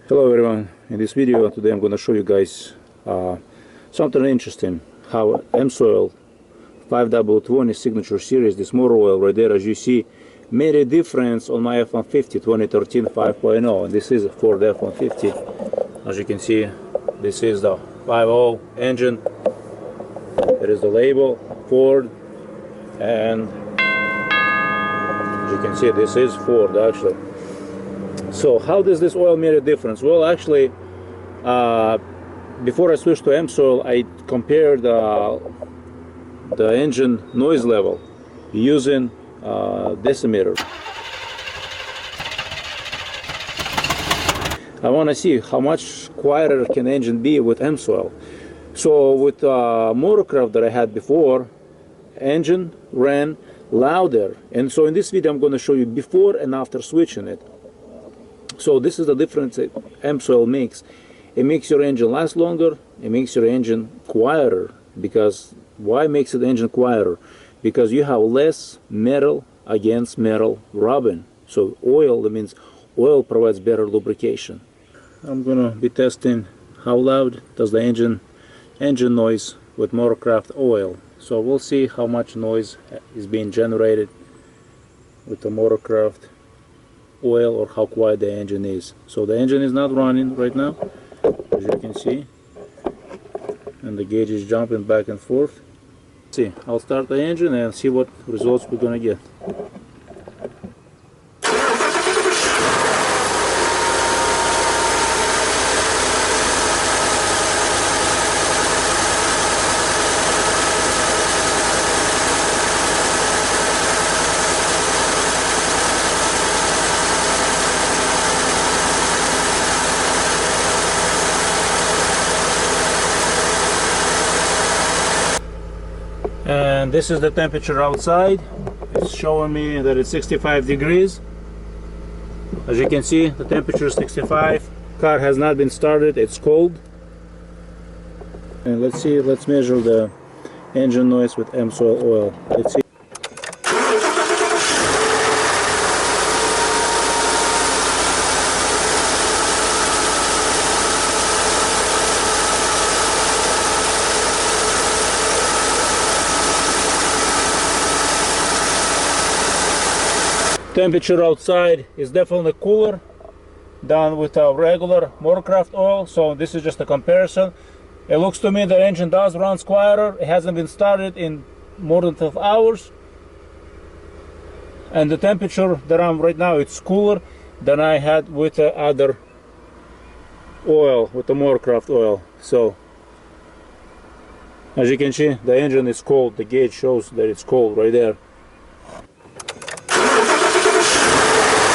Hello everyone, in this video today I'm going to show you guys something interesting, how Amsoil 520 signature series, this motor oil right there as you see, made a difference on my F150 2013 5.0. And this is for the F150. As you can see, this is the 5.0 engine. There is the label, Ford, and as you can see this is Ford actually. So how does this oil make a difference? Well, actually, before I switched to Amsoil, I compared the engine noise level using decimeter. I want to see how much quieter can engine be with Amsoil. So with Motorcraft that I had before, engine ran louder, and so in this video I'm going to show you before and after switching it. So this is the difference that Amsoil makes. It makes your engine last longer, it makes your engine quieter. Because why makes it engine quieter? Because you have less metal against metal rubbing. So oil, that means oil provides better lubrication. I'm gonna be testing how loud does the engine noise with Motorcraft oil. So we'll see how much noise is being generated with the Motorcraft oil or how quiet the engine is. So the engine is not running right now, as you can see, and the gauge is jumping back and forth. See, I'll start the engine and see what results we're gonna get. And this is the temperature outside. It's showing me that it's 65 degrees. As you can see, the temperature is 65. Car has not been started, it's cold. And let's see, let's measure the engine noise with Amsoil oil. Let's see. Temperature outside is definitely cooler than with our regular Motorcraft oil, so this is just a comparison. It looks to me the engine does run quieter. It hasn't been started in more than 12 hours, and the temperature that I'm right now, it's cooler than I had with the other oil, with the Motorcraft oil. So as you can see, the engine is cold. The gauge shows that it's cold right there.